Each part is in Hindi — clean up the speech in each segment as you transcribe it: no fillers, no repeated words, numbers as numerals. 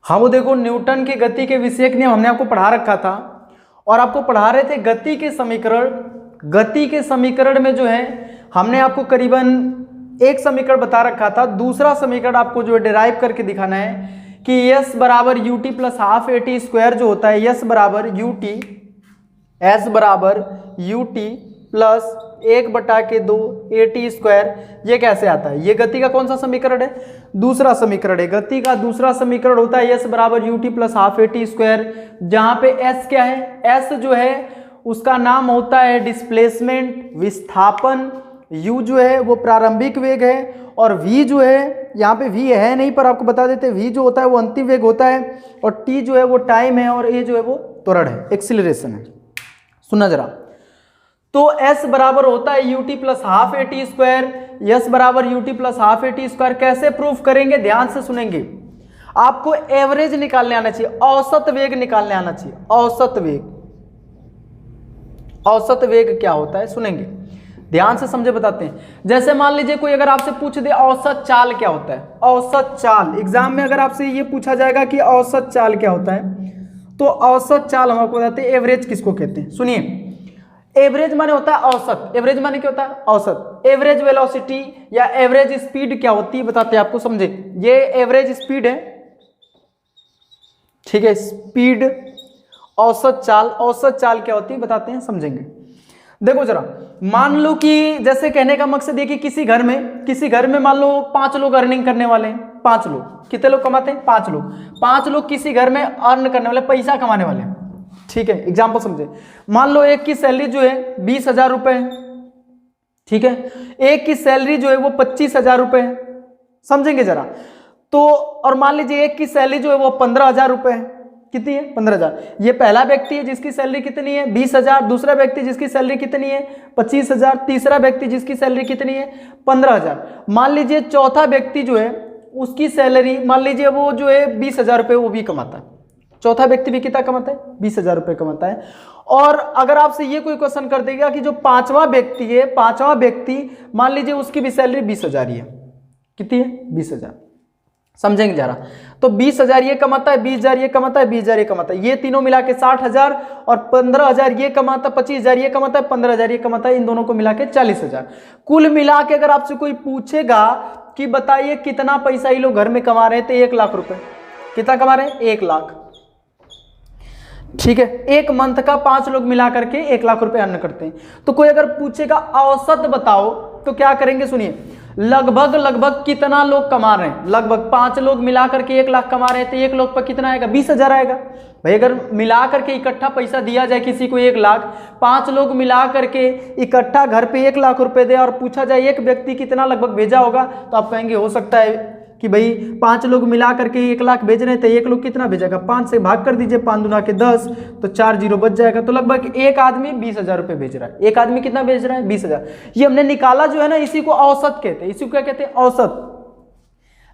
हाँ वो देखो न्यूटन के गति के विषयक नियम हमने आपको पढ़ा रखा था और आपको पढ़ा रहे थे गति के समीकरण। गति के समीकरण में जो है हमने आपको करीबन एक समीकरण बता रखा था, दूसरा समीकरण आपको जो है डिराइव करके दिखाना है कि s बराबर U T plus half A T square जो होता है, s बराबर यू टी, s बराबर U T plus 1/2 A T square, ये कैसे आता है? ये गति का कौन सा समीकरण है? दूसरा समीकरण है। गति का दूसरा समीकरण होता है s बराबर U T plus half A T square, जहां पे s क्या है? s जो है उसका नाम होता है डिस्प्लेसमेंट, विस्थापन, u जो है वो प्रारंभिक वेग है और v जो है, यहाँ पे v है नहीं पर आपको बता देते, v जो होता है वो अंतिम वेग होता है और t जो है वो टाइम है और a जो है वो त्वरण है, एक्सीलरेशन है। सुनना जरा, तो s बराबर होता है U T plus half A T square, s बराबर U T plus half A T square. कैसे प्रूफ करेंगे? ध्यान से सुनेंगे। आपको एवरेज निकालने आना चाहिए, औसत वेग निकालने आना चाहिए। औसत वेग, औसत वेग क्या होता है सुनेंगे, ध्यान से समझे बताते हैं। जैसे मान लीजिए कोई अगर आपसे पूछ दे औसत चाल क्या होता है, औसत चाल, एग्जाम में अगर आपसे ये पूछा जाएगा कि औसत चाल क्या होता है, तो औसत चाल हम आपको बताते हैं एवरेज किसको कहते हैं। सुनिए, एवरेज माने होता है औसत। एवरेज माने क्या होता है? औसत। एवरेज वेलोसिटी या एवरेज स्पीड क्या होती है बताते हैं आपको, समझे। ये एवरेज स्पीड है, ठीक है, स्पीड। औसत चाल, औसत चाल क्या होती है बताते हैं, समझेंगे। देखो जरा, मान लो कि जैसे कहने का मकसद ये कि किसी घर में मान लो 5 लोग अर्निंग करने वाले हैं। 5 लोग, कितने लोग कमाते हैं? 5 लोग। 5 लोग किसी घर में अर्न करने वाले, पैसा कमाने वाले हैं, ठीक है। एग्जाम्पल समझे, मान लो एक की सैलरी जो है 20,000 रुपए है, ठीक है। एक की सैलरी जो है वो 25,000 रुपए है, समझेंगे जरा। तो और मान लीजिए एक की सैलरी जो है वो 15,000 रुपए है। कितनी है? 15,000। ये पहला व्यक्ति है जिसकी सैलरी कितनी है? 20,000। दूसरा व्यक्ति जिसकी सैलरी कितनी है? 25,000। तीसरा व्यक्ति जिसकी सैलरी कितनी है? 15,000। मान लीजिए चौथा व्यक्ति जो है उसकी सैलरी मान लीजिए वो जो है 20,000 रुपये वो भी कमाता है। चौथा व्यक्ति भी कितना कमाता है? 20,000 रुपये कमाता है। और अगर आपसे ये कोई क्वेश्चन कर देगा कि जो पांचवा व्यक्ति है, पांचवा व्यक्ति मान लीजिए उसकी भी सैलरी 20,000 ही है। कितनी है? 20,000। समझेंगे जरा, तो 20,000 ये कमाता है, 20,000 ये कमाता है, 20,000 ये कमाता है, ये तीनों मिला के 60,000 और 15,000 ये कमाता, 25,000 ये कमाता है, 15,000 ये कमाता है, इन दोनों को मिला के 40,000। कुल मिला के अगर आपसे कोई पूछेगा कि बताइए कितना पैसा ये लोग घर में कमा रहे थे, 1 लाख रुपए। कितना कमा रहे हैं? 1 लाख, ठीक है। एक मंथ का 5 लोग मिला करके 1 लाख रुपए अर्न करते हैं। तो कोई अगर पूछेगा औसत बताओ तो क्या करेंगे? सुनिए, लगभग कितना लोग कमा रहे हैं, लगभग 5 लोग मिला करके 1 लाख कमा रहे हैं, तो 1 लोग पर कितना आएगा? 20,000 आएगा। भाई अगर मिला करके इकट्ठा पैसा दिया जाए किसी को 1 लाख, 5 लोग मिला करके इकट्ठा घर पे 1 लाख रुपए दे और पूछा जाए एक व्यक्ति कितना लगभग भेजा होगा, तो आप कहेंगे हो सकता है कि भाई 5 लोग मिला करके 1 लाख भेज रहे थे, 1 लोग कितना भेजेगा? 5 से भाग कर दीजिए, 5 दूना के 10, तो 4 जीरो बच जाएगा। तो लगभग एक आदमी 20,000 रुपये भेज रहा है। एक आदमी कितना भेज रहा है? 20,000। ये हमने निकाला जो है ना, इसी को औसत कहते हैं। इसी को क्या कहते हैं? औसत।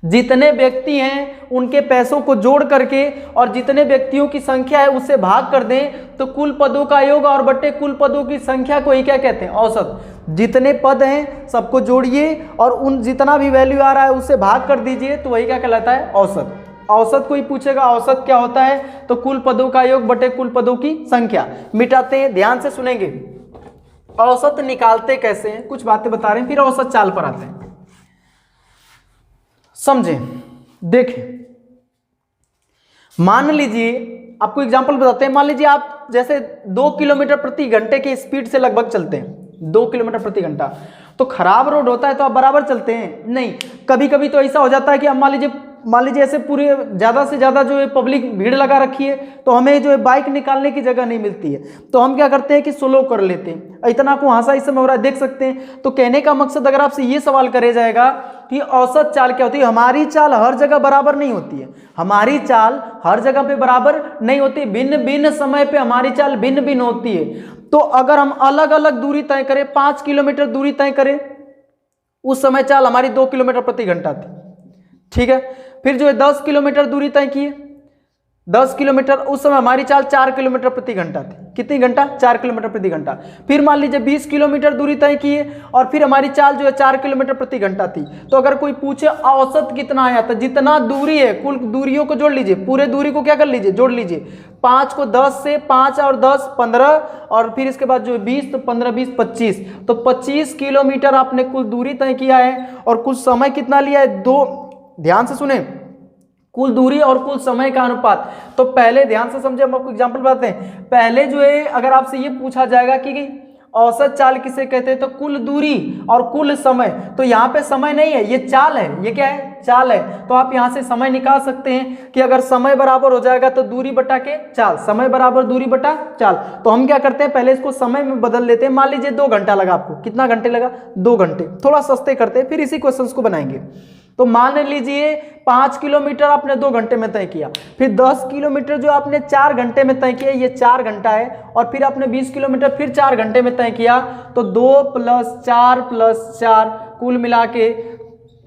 जितने व्यक्ति हैं उनके पैसों को जोड़ करके और जितने व्यक्तियों की संख्या है उससे भाग कर दें तो कुल पदों का योग और बटे कुल पदों की संख्या को ही क्या कहते हैं? औसत। जितने पद हैं सबको जोड़िए और उन जितना भी वैल्यू आ रहा है उससे भाग कर दीजिए, तो वही क्या कहलाता है? औसत। औसत कोई पूछेगा औसत क्या होता है, तो कुल पदों का योग बटे कुल पदों की संख्या। मिटाते हैं, ध्यान से सुनेंगे। औसत निकालते कैसे हैं, कुछ बातें बता रहे हैं, फिर औसत चाल पर आते हैं, समझें। देखें, मान लीजिए आपको एग्जांपल बताते हैं। मान लीजिए आप जैसे 2 किलोमीटर प्रति घंटे की स्पीड से लगभग चलते हैं, 2 किलोमीटर प्रति घंटा। तो खराब रोड होता है तो आप बराबर चलते हैं? नहीं, कभी कभी तो ऐसा हो जाता है कि हम मान लीजिए ऐसे पूरे ज़्यादा से ज़्यादा जो है पब्लिक भीड़ लगा रखी है, तो हमें जो है बाइक निकालने की जगह नहीं मिलती है, तो हम क्या करते हैं कि स्लो कर लेते हैं। इतना को हासा इस समय हो रहा है, देख सकते हैं। तो कहने का मकसद अगर आपसे ये सवाल करे जाएगा कि औसत चाल क्या होती है, हमारी चाल हर जगह बराबर नहीं होती है। हमारी चाल हर जगह पे बराबर नहीं होती, भिन्न भिन्न समय पे हमारी चाल भिन्न भिन्न होती है। तो अगर हम अलग अलग दूरी तय करें, 5 किलोमीटर दूरी तय करें, उस समय चाल हमारी 2 किलोमीटर प्रति घंटा थी, ठीक है। फिर जो है 10 किलोमीटर दूरी तय किए 10 किलोमीटर, उस समय हमारी चाल 4 किलोमीटर प्रति घंटा थी। कितनी घंटा? 4 किलोमीटर प्रति घंटा। फिर मान लीजिए 20 किलोमीटर दूरी तय की है और फिर हमारी चाल जो है 4 किलोमीटर प्रति घंटा थी। तो अगर कोई पूछे औसत कितना आया, तो जितना दूरी है कुल दूरियों को जोड़ लीजिए, पूरे दूरी को क्या कर लीजिए, जोड़ लीजिए। 5 को 10 से, 5 और 10 15, और फिर इसके बाद जो 20, तो 15 20 25, तो 25 किलोमीटर आपने कुल दूरी तय किया है। और कुल समय कितना लिया है? 2। ध्यान से सुने, कुल दूरी और कुल समय का अनुपात। तो पहले ध्यान से समझे, हम आपको एग्जांपल बताते हैं। पहले जो है अगर आपसे ये पूछा जाएगा कि औसत चाल किसे कहते हैं, तो कुल दूरी और कुल समय, तो यहाँ पे समय नहीं है, ये चाल है। ये क्या है? चाल है। तो आप यहाँ से समय निकाल सकते हैं कि अगर समय बराबर हो जाएगा तो दूरी बटा के चाल, समय बराबर दूरी बटा चाल। तो हम क्या करते हैं, पहले इसको समय में बदल लेते हैं। मान लीजिए 2 घंटा लगा आपको, कितना घंटे लगा? 2 घंटे। थोड़ा सस्ते करते हैं, फिर इसी क्वेश्चन को बनाएंगे। तो मान लीजिए 5 किलोमीटर आपने 2 घंटे में तय किया, फिर 10 किलोमीटर जो आपने 4 घंटे में तय किया, ये 4 घंटा है, और फिर आपने 20 किलोमीटर फिर 4 घंटे में तय किया। तो 2 + 4 + 4 कुल मिला के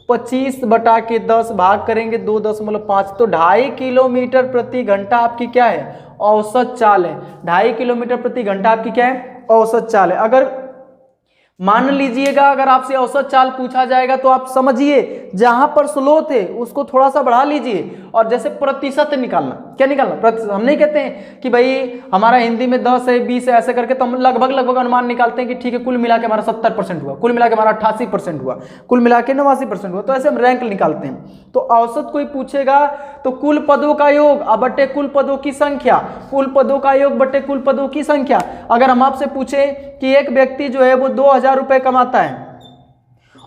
25 बटा के 10 भाग करेंगे 2.5, तो 2.5 किलोमीटर प्रति घंटा आपकी क्या है? औसत चाल है। 2.5 किलोमीटर प्रति घंटा आपकी क्या है? औसत चाल है। अगर मान लीजिएगा अगर आपसे औसत चाल पूछा जाएगा तो आप समझिए, जहां पर स्लो थे उसको थोड़ा सा बढ़ा लीजिए, और जैसे प्रतिशत निकालना। क्या निकालना? प्रतिशत। हम नहीं कहते हैं कि भाई हमारा हिंदी में 10 है 20 है ऐसे करके, तो हम लगभग अनुमान निकालते हैं कि ठीक है कुल मिला के हमारा 70% हुआ, कुल मिला के हमारा 88% हुआ, कुल मिला के 89% हुआ। तो ऐसे हम रैंक निकालते हैं। तो औसत कोई पूछेगा तो कुल पदों का योग बटे कुल पदों की संख्या, कुल पदों का योग बटे कुल पदों की संख्या। अगर हम आपसे पूछे कि एक व्यक्ति जो है वो 2000 रुपए कमाता है,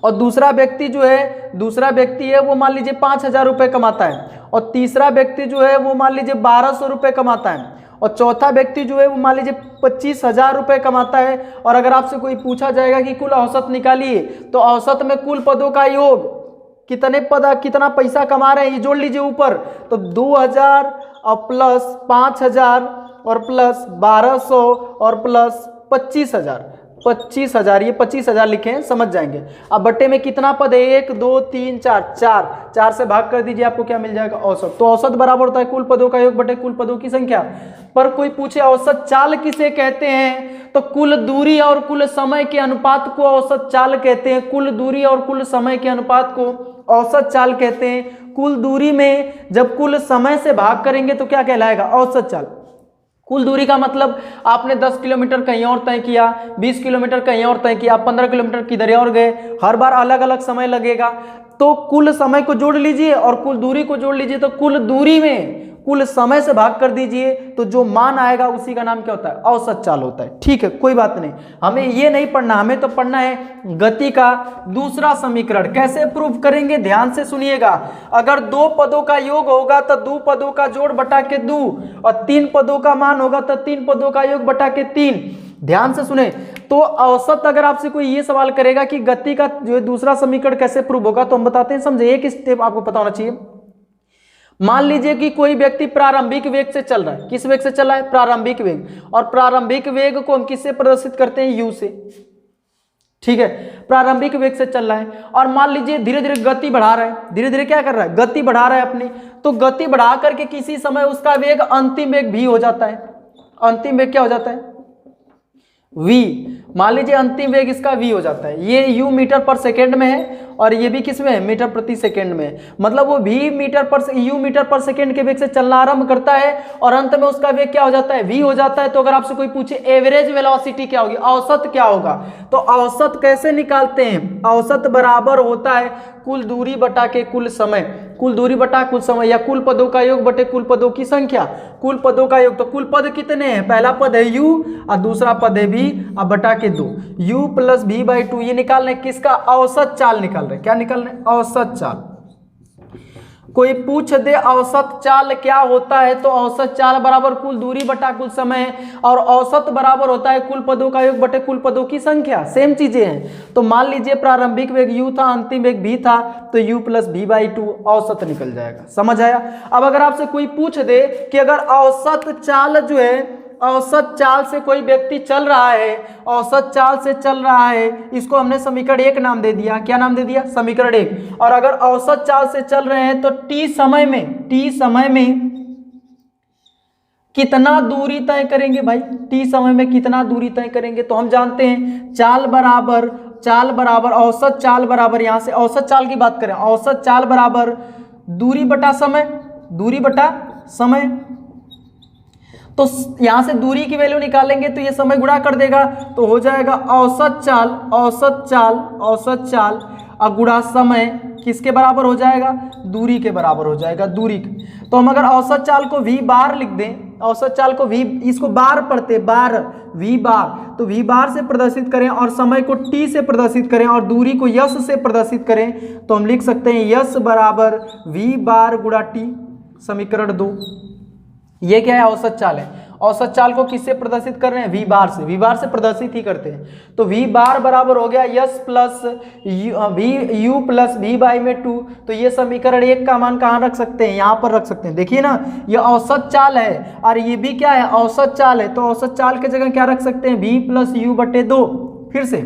और दूसरा व्यक्ति है वो मान लीजिए 5000 रुपए कमाता है, और तीसरा व्यक्ति जो है वो मान लीजिए 1200 रुपए कमाता है, और चौथा व्यक्ति जो है वो मान लीजिए 25,000 रुपए कमाता है। और अगर आपसे कोई पूछा जाएगा कि कुल औसत निकालिए, तो औसत में कुल पदों का योग, कितने पद कितना पैसा कमा रहे हैं, ये जोड़ लीजिए ऊपर। तो 2000 और प्लस 5000 और प्लस 1200 और प्लस 25,000, ये 25,000 लिखे हैं, समझ जाएंगे। अब बट्टे में कितना पद है? 1 2 3 4, 4 से भाग कर दीजिए, आपको क्या मिल जाएगा? औसत। तो औसत बराबर होता है कुल पदों का योग बटे कुल पदों की संख्या। पर कोई पूछे औसत चाल किसे कहते हैं, तो कुल दूरी और कुल समय के अनुपात को औसत चाल कहते हैं। कुल दूरी और कुल समय के अनुपात को औसत चाल कहते हैं। कुल दूरी में जब कुल समय से भाग करेंगे तो क्या कहलाएगा? औसत चाल। कुल दूरी का मतलब आपने 10 किलोमीटर कहीं और तय किया, 20 किलोमीटर कहीं और तय किया, 15 किलोमीटर किधर और गए, हर बार अलग अलग समय लगेगा। तो कुल समय को जोड़ लीजिए और कुल दूरी को जोड़ लीजिए, तो कुल दूरी में कुल समय से भाग कर दीजिए, तो जो मान आएगा उसी का नाम क्या होता है? औसत चाल होता है। ठीक है, कोई बात नहीं, हमें ये नहीं पढ़ना, हमें तो पढ़ना है गति का दूसरा समीकरण। कैसे प्रूव करेंगे? ध्यान से सुनिएगा। अगर 2 पदों का योग होगा तो 2 पदों का जोड़ बटा के 2, और 3 पदों का मान होगा तो 3 पदों का योग बटा के 3। ध्यान से सुने, तो औसत अगर आपसे कोई ये सवाल करेगा कि गति का जो दूसरा समीकरण कैसे प्रूव होगा, तो हम बताते हैं, समझे। एक स्टेप आपको पता होना चाहिए। मान लीजिए कि कोई व्यक्ति प्रारंभिक वेग से चल रहा है। किस वेग से चल रहा है? प्रारंभिक वेग। और प्रारंभिक वेग को हम किससे प्रदर्शित करते हैं? u से। ठीक है, प्रारंभिक वेग से चल रहा है, और मान लीजिए धीरे धीरे गति बढ़ा रहा है। धीरे धीरे क्या कर रहा है? गति बढ़ा रहा है अपनी। तो गति बढ़ा करके किसी समय उसका वेग अंतिम वेग v हो जाता है। अंतिम वेग क्या हो जाता है? v। मान लीजिए अंतिम वेग इसका v हो जाता है। ये u मीटर पर सेकेंड में है, और ये भी किस में है? मीटर प्रति सेकेंड में। मतलब वो v u मीटर पर सेकेंड के वेग से चलना आरंभ करता है, और अंत में उसका वेग क्या हो जाता है? v हो जाता है। तो अगर आपसे कोई पूछे एवरेज वेलोसिटी क्या होगी, औसत क्या होगा, तो औसत कैसे निकालते हैं? औसत बराबर होता है कुल दूरी बटा के कुल समय, कुल दूरी बटा कुल समय, या कुल पदों का योग बटे कुल पदों की संख्या। कुल पदों का योग, तो कुल पद कितने हैं? पहला पद है u और दूसरा पद है v, अब बटा के 2, u + v/2। ये निकालना है किसका? औसत चाल निकाल रहे। क्या निकालना है? औसत चाल। कोई पूछ दे औसत चाल क्या होता है, तो औसत चाल बराबर कुल दूरी बटा कुल समय, और औसत बराबर होता है कुल पदों का योग बटे कुल पदों की संख्या। सेम चीजें हैं। तो मान लीजिए प्रारंभिक वेग u था, अंतिम वेग v था, तो u + v/2 औसत निकल जाएगा। समझ आया? अब अगर आपसे कोई पूछ दे कि अगर औसत चाल जो है, औसत चाल से कोई व्यक्ति चल रहा है, औसत चाल से चल रहा है, इसको हमने समीकरण 1 नाम दे दिया। क्या नाम दे दिया? समीकरण 1। और अगर औसत चाल से चल रहे हैं तो t समय में कितना दूरी तय करेंगे भाई, टी समय में कितना दूरी तय करेंगे, तो हम जानते हैं चाल बराबर औसत चाल बराबर, यहां से औसत चाल की बात करें, औसत चाल बराबर दूरी बटा समय, दूरी बटा समय। तो यहां से दूरी की वैल्यू निकालेंगे तो ये समय गुणा कर देगा, तो हो जाएगा औसत चाल और गुणा समय किसके बराबर हो जाएगा, दूरी के बराबर हो जाएगा, दूरी के। तो हम अगर औसत चाल को v बार लिख दें, औसत चाल को v, इसको बार पढ़ते बार, v बार, तो v बार से प्रदर्शित करें और समय को t से प्रदर्शित करें और दूरी को यश से प्रदर्शित करें, तो हम लिख सकते हैं यश बराबर v बार गुणा t, समीकरण 2। ये क्या है, औसत चाल है। औसत चाल को किससे प्रदर्शित कर रहे हैं, v बार से, v बार से प्रदर्शित ही करते हैं। तो v बार बराबर हो गया yes plus you plus v by में 2। तो ये समीकरण 1 का मान कहाँ रख सकते हैं, यहाँ पर रख सकते हैं। देखिए ना, ये औसत चाल है और ये भी क्या है, औसत चाल है। तो औसत चाल की जगह क्या रख सकते हैं, v प्लस यू बटे 2। फिर से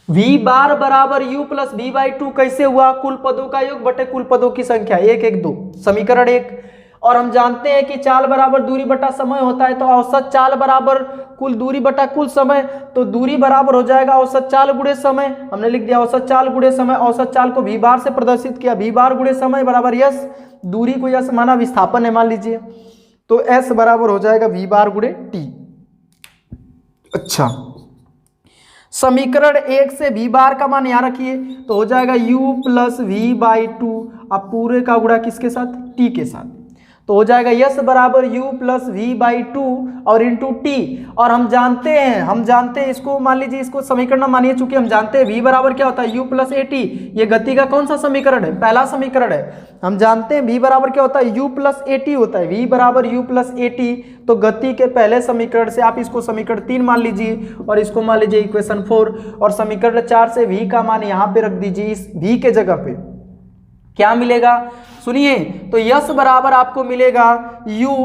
v बार बराबर u प्लस v बाई 2 कैसे हुआ, कुल पदों का योग बटे कुल पदों की संख्या, 1 1 2, समीकरण 1। और हम जानते हैं कि चाल बराबर दूरी बटा समय होता है, तो औसत चाल बराबर कुल दूरी बटा कुल समय, तो दूरी बराबर हो जाएगा औसत चाल गुणे समय। हमने लिख दिया औसत चाल गुणे समय, औसत चाल को v बार से प्रदर्शित किया, v बार गुणे समय बराबर यस, दूरी को यस माना, विस्थापन है मान लीजिए, तो s बराबर हो जाएगा v बार गुणे t। अच्छा, समीकरण 1 से v बार का मान यहाँ रखिए, तो हो जाएगा u प्लस v बाई 2, अब पूरे का गुणा किसके साथ, t के साथ, तो हो जाएगा यस बराबर u प्लस v बाई 2 और इंटू टी। और हम जानते हैं इसको मान लीजिए, इसको समीकरण मानिए, चूंकि हम जानते हैं v बराबर क्या होता है, u प्लस ए टी। ये गति का कौन सा समीकरण है, पहला समीकरण है। हम जानते हैं v बराबर क्या होता है, u प्लस ए टी होता है, v बराबर u प्लस ए टी। तो गति के पहले समीकरण से आप इसको समीकरण 3 मान लीजिए और इसको मान लीजिए इक्वेशन 4, और समीकरण 4 से v का मान यहाँ पे रख दीजिए, इस v के जगह पे क्या मिलेगा, सुनिए, तो यस बराबर आपको मिलेगा u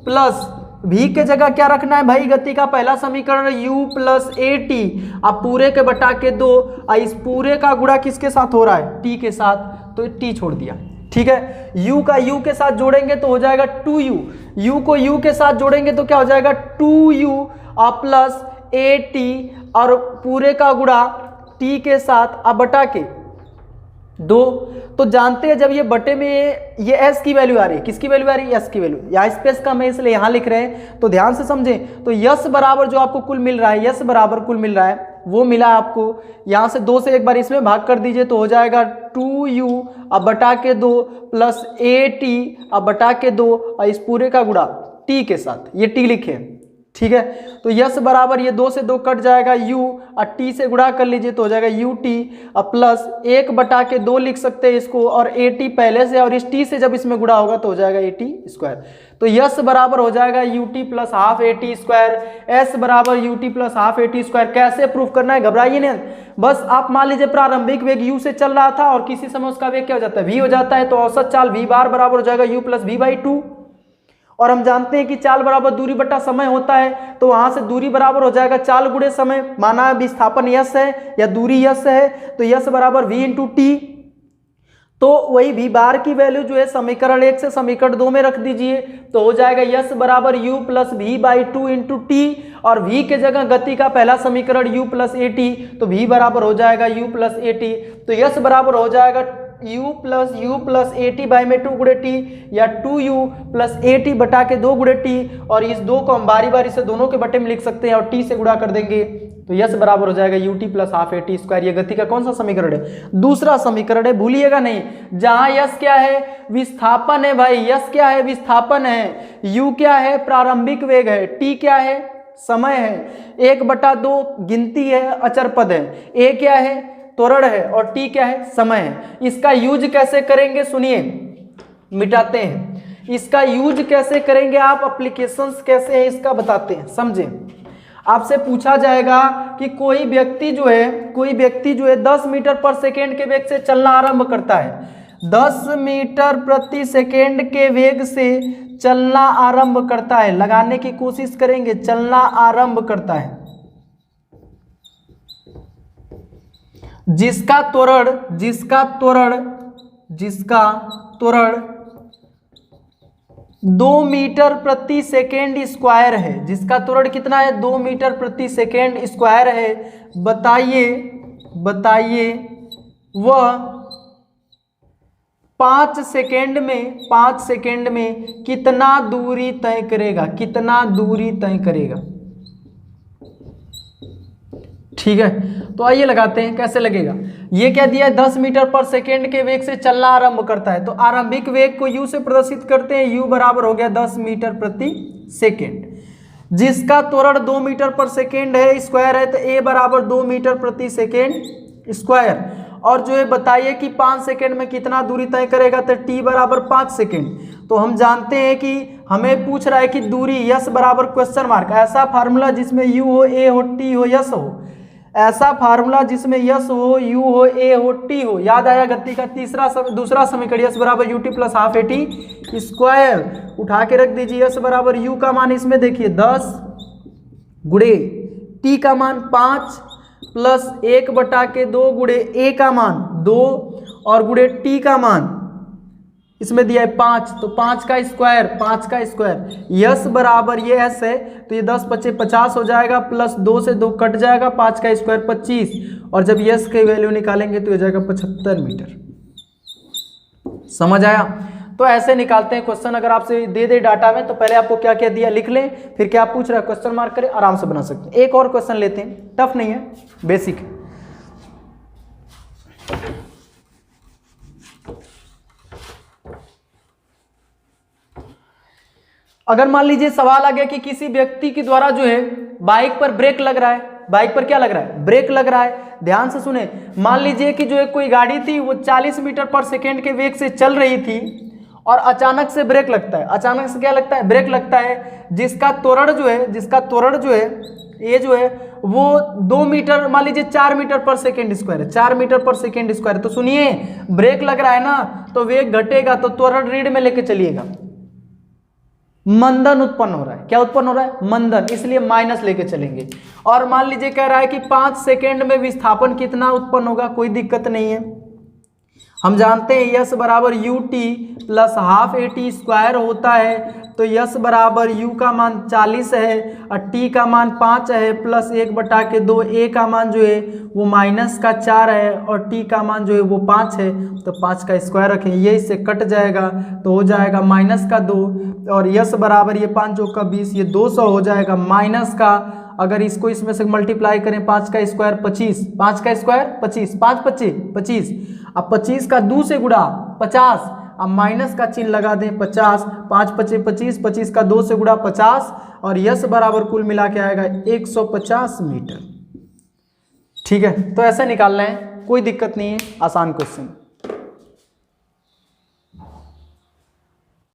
प्लस v के जगह क्या रखना है भाई, गति का पहला समीकरण u प्लस ए टी, अब पूरे के बटा के 2, इस पूरे का गुणा किसके साथ हो रहा है, t के साथ, तो t छोड़ दिया, ठीक है। u का u के साथ जोड़ेंगे तो हो जाएगा 2u, u को u के साथ जोड़ेंगे तो क्या हो जाएगा 2u प्लस ए टी, और पूरे का गुणा t के साथ अब बटा के 2। तो जानते हैं जब ये बटे में ये s की वैल्यू आ रही है, किसकी वैल्यू आ रही है, s की वैल्यू, यहाँ स्पेस कम है इसलिए यहाँ लिख रहे हैं, तो ध्यान से समझें। तो यस बराबर जो आपको कुल मिल रहा है, यस बराबर कुल मिल रहा है, वो मिला आपको, यहाँ से 2 से एक बार इसमें भाग कर दीजिए तो हो जाएगा 2u अब बटा के 2 प्लस ए टी अब बटा के 2 और इस पूरे का गुणा t के साथ, ये t लिखे, ठीक है। तो यस बराबर ये 2 से 2 कट जाएगा, u और t से गुणा कर लीजिए तो हो जाएगा ut और प्लस 1 बटा के 2 लिख सकते हैं इसको, और at पहले से और इस t से जब इसमें गुणा होगा तो हो जाएगा at स्क्वायर। तो यस बराबर हो जाएगा ut plus half at square, s बराबर ut plus half at square. कैसे प्रूफ करना है, घबराइए नहीं, बस आप मान लीजिए प्रारंभिक वेग u से चल रहा था और किसी समय उसका वेग क्या हो जाता है, v हो जाता है, तो औसत चाल v बार बराबर हो जाएगा u प्लस v बाई 2। और हम जानते हैं कि चाल बराबर दूरी बटा समय होता है, तो वहां से दूरी बराबर हो जाएगा चाल गुणे समय, माना विस्थापन यस है या दूरी यस है, तो यस बराबर v इंटू टी। तो वही v बार की वैल्यू जो है समीकरण 1 से समीकरण 2 में रख दीजिए, तो हो जाएगा यस बराबर u plus v by 2 into T, और v के जगह गति का पहला समीकरण u प्लस ए टी, तो v बराबर हो जाएगा u प्लस ए टी। तो यस बराबर हो जाएगा u plus A T by में 2 गुणे टी, या 2u प्लस ए टी बटा के 2 गुणे टी, और इस 2 को हम बारी बारी से दोनों के बटे में लिख सकते हैं और t से गुणा कर देंगे, तो यस बराबर हो जाएगा ut plus half A T square. ये गति का कौन सा समीकरण है, दूसरा समीकरण है, भूलिएगा नहीं। जहां यस क्या है, विस्थापन है भाई, यस क्या है, विस्थापन है, u क्या है, प्रारंभिक वेग है, t क्या है, समय है, 1/2 गिनती है, अचर पद है, a क्या है, त्वरण है, और t क्या है, समय है। इसका यूज कैसे करेंगे, सुनिए, मिटाते हैं, इसका यूज कैसे करेंगे आप, एप्लीकेशंस कैसे है इसका बताते हैं, समझें। आपसे पूछा जाएगा कि कोई व्यक्ति जो है 10 मीटर पर सेकेंड के वेग से चलना आरंभ करता है, 10 मीटर प्रति सेकेंड के वेग से चलना आरंभ करता है, लगाने की कोशिश करेंगे, चलना आरंभ करता है, जिसका त्वरण 2 मीटर प्रति सेकेंड स्क्वायर है, जिसका त्वरण कितना है 2 मीटर प्रति सेकेंड स्क्वायर है। बताइए वह 5 सेकेंड में कितना दूरी तय करेगा। ठीक है, तो आइए लगाते हैं कैसे लगेगा। ये क्या दिया है 10 मीटर पर सेकेंड के वेग से चलना आरंभ करता है, तो आरंभिक वेग को u से प्रदर्शित करते हैं। u बराबर हो गया 10 मीटर प्रति सेकेंड, जिसका त्वरण 2 मीटर पर सेकेंड है स्क्वायर है, तो a बराबर 2 मीटर प्रति सेकेंड स्क्वायर। और जो है बताइए कि 5 सेकेंड में कितना दूरी तय करेगा, तो t बराबर 5 सेकेंड। तो हम जानते हैं कि हमें पूछ रहा है कि दूरी यस बराबर क्वेश्चन मार्क, ऐसा फार्मूला जिसमें u हो, a हो, t हो, यस हो, ऐसा फार्मूला जिसमें यस हो, u हो, a हो, t हो। याद आया गति का दूसरा समीकरण, यस बराबर ut plus half at square. उठा के रख दीजिए, यस बराबर u का मान इसमें देखिए 10 गुणे t का मान 5 प्लस 1/2 गुणे a का मान 2 और गुणे t का मान इसमें दिया है 5, तो 5 का स्क्वायर। यस बराबर ये एस है, तो ये 10 × 5 = 50 हो जाएगा, प्लस 2 से 2 कट जाएगा, 5 का स्क्वायर 25, और जब यस की वैल्यू निकालेंगे तो ये जाएगा 75 मीटर। समझ आया? तो ऐसे निकालते हैं क्वेश्चन। अगर आपसे दे डाटा में, तो पहले आपको क्या क्या दिया लिख लें, फिर क्या पूछ रहा है क्वेश्चन मार्क करें, आराम से बना सकते हैं। एक और क्वेश्चन लेते हैं, टफ नहीं है, बेसिक है। अगर मान लीजिए सवाल आ गया कि किसी व्यक्ति के द्वारा जो है बाइक पर ब्रेक लग रहा है, बाइक पर क्या लग रहा है, ब्रेक लग रहा है। ध्यान से सुने, मान लीजिए कि जो है कोई गाड़ी थी वो 40 मीटर पर सेकेंड के वेग से चल रही थी और अचानक से ब्रेक लगता है। अचानक से क्या लगता है, ब्रेक लगता है, जिसका त्वरण जो है ये जो है वो 2 मीटर, मान लीजिए 4 मीटर पर सेकेंड स्क्वायर है, 4 मीटर पर सेकेंड स्क्वायर। तो सुनिए, ब्रेक लग रहा है ना, तो वेग घटेगा, तो त्वरण रीढ़ में लेके चलिएगा। मंदन उत्पन्न हो रहा है, क्या उत्पन्न हो रहा है, मंदन, इसलिए माइनस लेके चलेंगे। और मान लीजिए कह रहा है कि 5 सेकेंड में विस्थापन कितना उत्पन्न होगा, कोई दिक्कत नहीं है। हम जानते हैं यस बराबर ut plus half at square होता है, तो यस बराबर u का मान 40 है और t का मान 5 है, प्लस 1/2, a का मान जो है वो -4 है और t का मान जो है वो 5 है, तो 5 का स्क्वायर रखें, ये इससे कट जाएगा तो हो जाएगा -2, और यस बराबर ये 5 × 20, ये 200 हो जाएगा, माइनस का अगर इसको इसमें से मल्टीप्लाई करें 5 का स्क्वायर 25, 5 का स्क्वायर 25, 5 × 25 25, अब 25 का 2 से गुणा 50, अब माइनस का चिन्ह लगा दें 50, 5 × 25 25, 25 का 2 से गुणा 50, और यस बराबर कुल मिला के आएगा 150 मीटर। ठीक है, तो ऐसे निकालना है, कोई दिक्कत नहीं है, आसान क्वेश्चन।